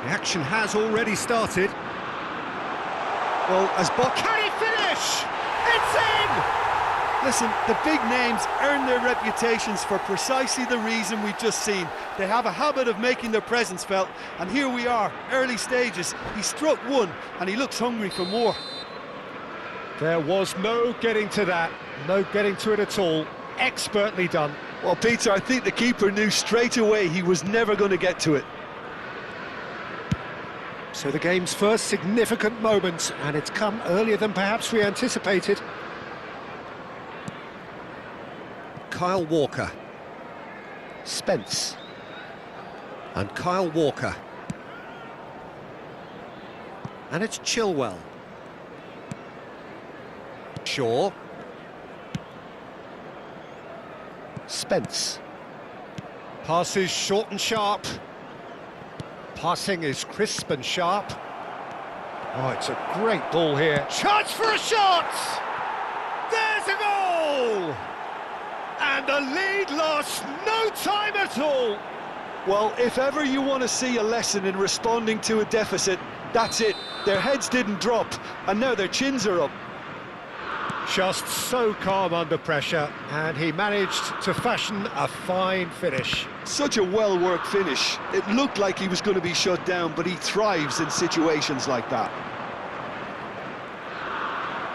The action has already started. Well, Can he finish? It's in! listen, the big names earn their reputations for precisely the reason we've just seen. They have a habit of making their presence felt, and here we are, early stages. He struck one, and he looks hungry for more. There was no getting to that, no getting to it at all. Expertly done. Well, Peter, I think the keeper knew straight away he was never going to get to it. So the game's first significant moment, and it's come earlier than perhaps we anticipated. Kyle Walker. Spence. And Kyle Walker. And it's Chilwell. Shaw. Spence. Passes short and sharp. Passing is crisp and sharp. Oh, it's a great ball here. Chance for a shot! There's a goal! And the lead lost no time at all. Well, if ever you want to see a lesson in responding to a deficit, that's it. Their heads didn't drop, and now their chins are up. Just so calm under pressure, and he managed to fashion a fine finish. Such a well-worked finish. It looked like he was going to be shut down, but he thrives in situations like that.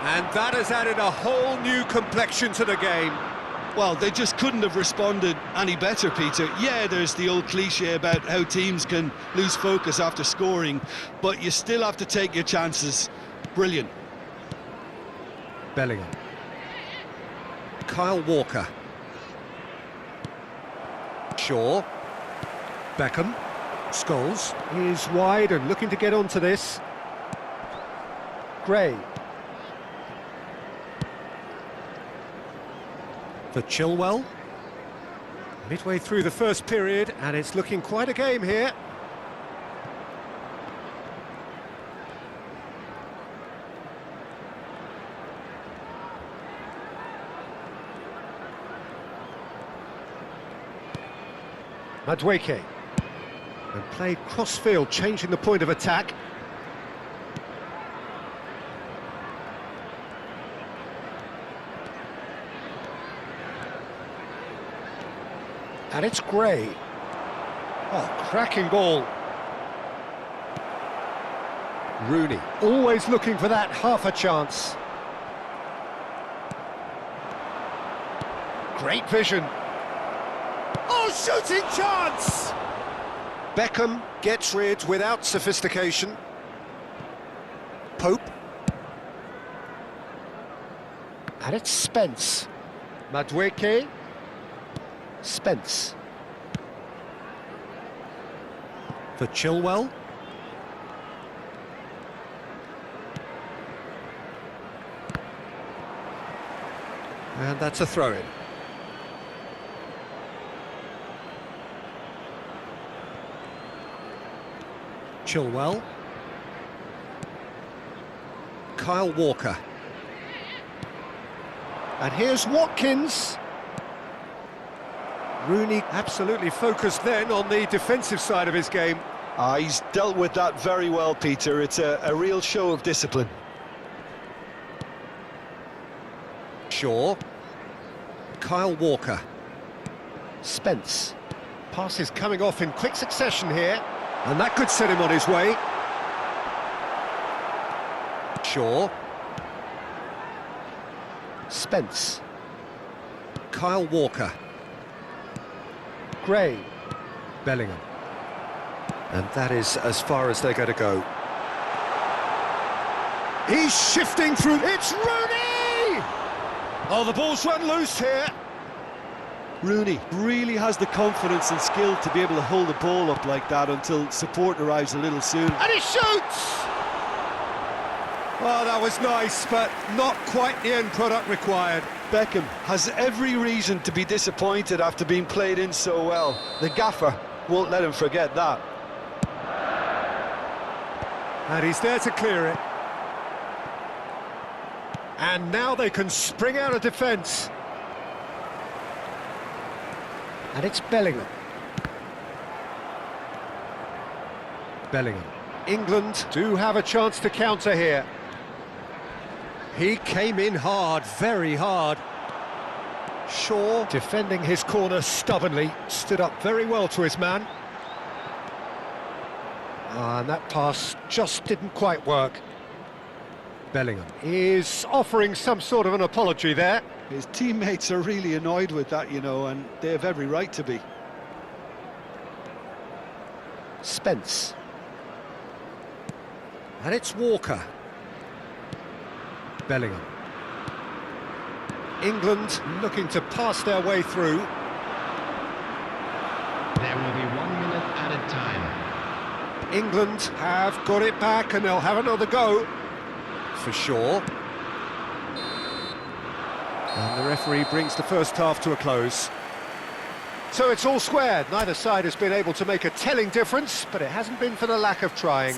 And that has added a whole new complexion to the game. Well, they just couldn't have responded any better, Peter. Yeah, there's the old cliche about how teams can lose focus after scoring, but you still have to take your chances. Brilliant. Bellingham. Kyle Walker. Shaw. Beckham. Scholes is wide and looking to get onto this. Gray. For Chilwell. Midway through the first period, and it's looking quite a game here. Madueke. And played cross-field, changing the point of attack. And it's Gray. Oh, cracking ball. Rooney, always looking for that half a chance. Great vision. Oh, shooting chance! Beckham gets rid without sophistication. Pope. And it's Spence. Madueke. Spence. For Chilwell. And that's a throw-in. Chilwell. Kyle Walker. And here's Watkins. Rooney absolutely focused then on the defensive side of his game. He's dealt with that very well, Peter. It's a real show of discipline. Shaw. Kyle Walker. Spence. Passes coming off in quick succession here, and that could set him on his way. Shaw. Spence. Kyle Walker. Gray. Bellingham. And that is as far as they're going to go. He's shifting through. It's Rooney! Oh, the ball's run loose here. Rooney really has the confidence and skill to be able to hold the ball up like that until support arrives a little soon. And he shoots! Oh, that was nice, but not quite the end product required. Beckham has every reason to be disappointed after being played in so well. The gaffer won't let him forget that. And he's there to clear it. And now they can spring out of defence. And it's Bellingham. Bellingham. England do have a chance to counter here. He came in hard, very hard. Shaw, defending his corner stubbornly, stood up very well to his man. And that pass just didn't quite work. Bellingham. Is offering some sort of an apology there. His teammates are really annoyed with that, you know, and they have every right to be. Spence. And it's Walker. Bellingham. England looking to pass their way through. There will be 1 minute added time. England have got it back and they'll have another go. For sure. And the referee brings the first half to a close. So it's all squared. Neither side has been able to make a telling difference, but it hasn't been for the lack of trying.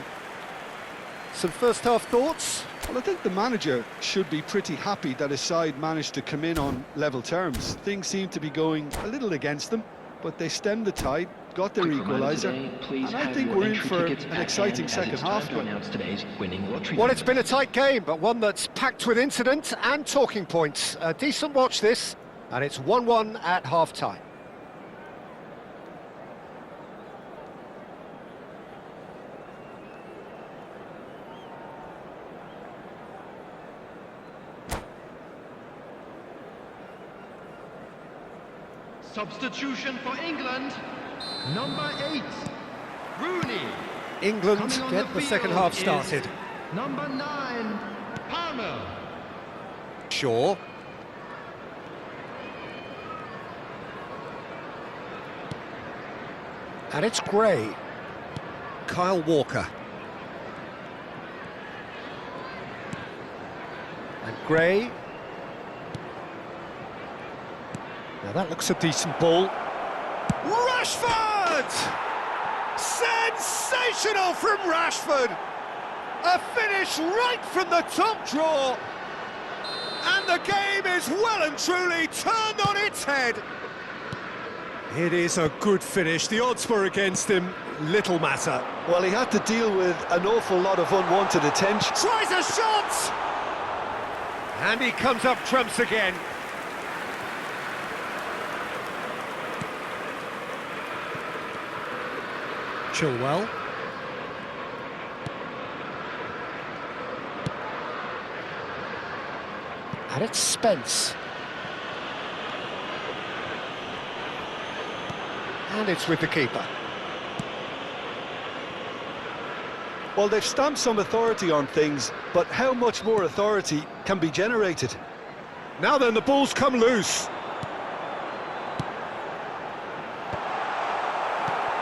Some first half thoughts? Well, I think the manager should be pretty happy that his side managed to come in on level terms. Things seem to be going a little against them, but they stemmed the tide, got their equaliser, and I think we're in for an exciting second half now. Well, it's been a tight game, but one that's packed with incident and talking points. A decent watch this, and it's 1-1 at half-time. Substitution for England, number 8, Rooney. England get the second half started. Number 9, Palmer. Shaw. And it's Gray. Kyle Walker. And Gray. Now that looks a decent ball. Rashford! Sensational from Rashford! A finish right from the top draw. And the game is well and truly turned on its head. It is a good finish. The odds were against him. Little matter. Well, he had to deal with an awful lot of unwanted attention. Tries a shot! And he comes up trumps again. Chilwell. And it's Spence. And it's with the keeper. Well, they've stamped some authority on things, but how much more authority can be generated? Now then, the ball's come loose.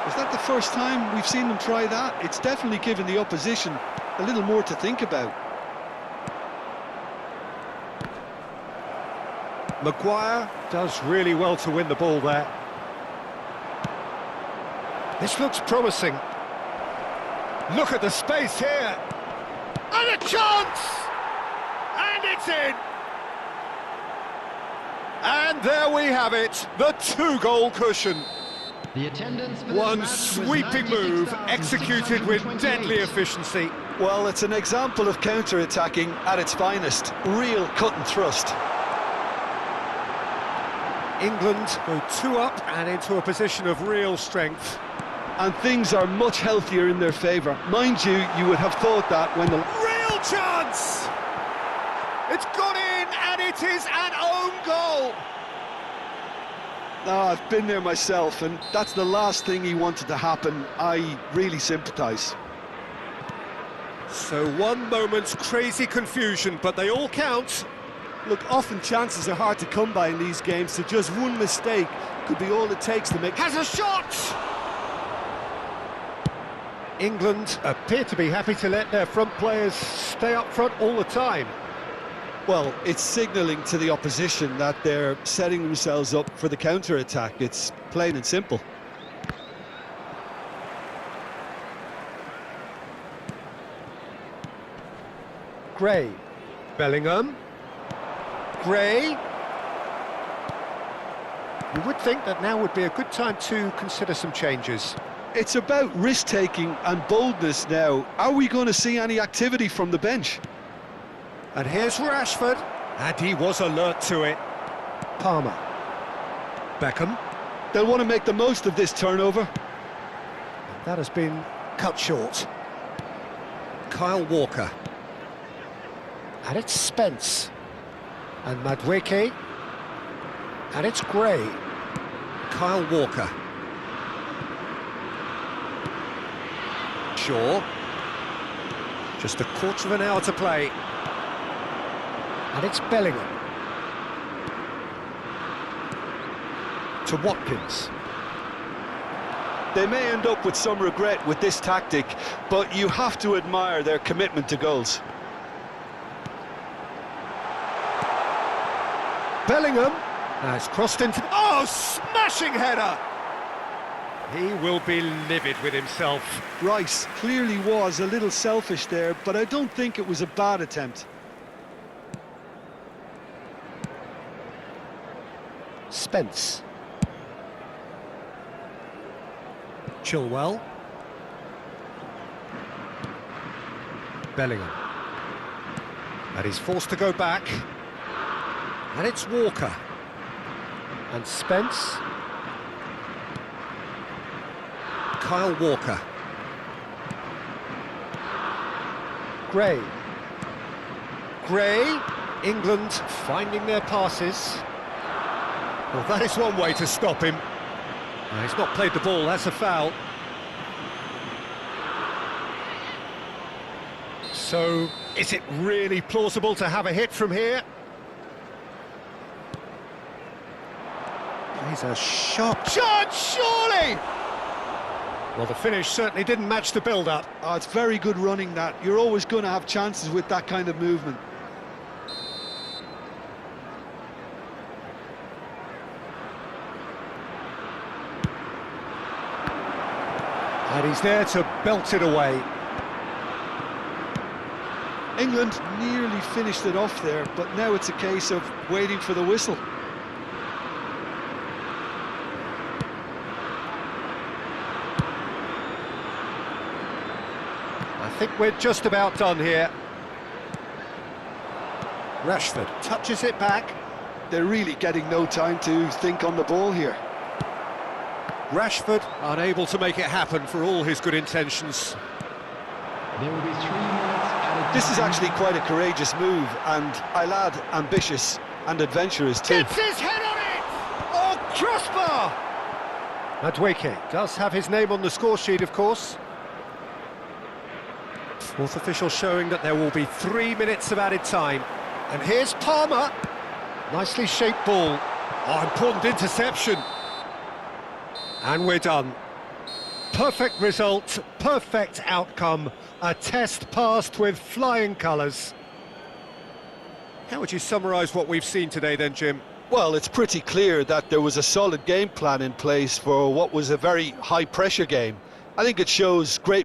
Is that the first time we've seen them try that? It's definitely given the opposition a little more to think about. Maguire does really well to win the ball there. This looks promising. Look at the space here. And a chance! And it's in! And there we have it, the 2-goal cushion. The attendance for this One match was sweeping move, executed with deadly 96,628. efficiency. Well, it's an example of counter-attacking at its finest. Real cut and thrust. England go 2 up and into a position of real strength. And things are much healthier in their favour. Mind you, you would have thought that when the... Real chance! It's gone in and it is an own goal! I've been there myself, and that's the last thing he wanted to happen. I really sympathise. So one moment's crazy confusion, but they all count. Look, often chances are hard to come by in these games, so just one mistake could be all it takes to make... Has a shot! England appear to be happy to let their front players stay up front all the time. Well, it's signalling to the opposition that they're setting themselves up for the counter-attack. It's plain and simple. Gray. Bellingham. Gray. You would think that now would be a good time to consider some changes. It's about risk-taking and boldness now. Are we going to see any activity from the bench? And here's Rashford. And he was alert to it. Palmer. Beckham. They'll want to make the most of this turnover. That has been cut short. Kyle Walker. And it's Spence. And Madueke. And it's Gray. Kyle Walker. Shaw. Just a quarter of an hour to play. And it's Bellingham. To Watkins. They may end up with some regret with this tactic, but you have to admire their commitment to goals. Bellingham has crossed into... Oh, smashing header! He will be livid with himself. Rice clearly was a little selfish there, but I don't think it was a bad attempt. Spence. Chilwell. Bellingham. And he's forced to go back. And it's Walker. And Spence. Kyle Walker. Gray. Gray. England finding their passes. Well, that is one way to stop him. He's not played the ball, that's a foul. So, is it really plausible to have a hit from here? He's a sharp shot, surely! Well, the finish certainly didn't match the build-up. Oh, it's very good running, that. You're always going to have chances with that kind of movement. And he's there to belt it away. England nearly finished it off there, but now it's a case of waiting for the whistle. I think we're just about done here. Rashford touches it back. They're really getting no time to think on the ball here. Rashford unable to make it happen for all his good intentions. There will be 3 minutes added time. This is actually quite a courageous move, and I'll add ambitious and adventurous too. Gets his head on it! Oh, crossbar! Madueke does have his name on the score sheet, of course. Fourth official showing that there will be 3 minutes of added time. And here's Palmer. Nicely shaped ball. Oh, important interception. And we're done. Perfect result, perfect outcome. A test passed with flying colours. How would you summarise what we've seen today then, Jim? Well, it's pretty clear that there was a solid game plan in place for what was a very high-pressure game. I think it shows great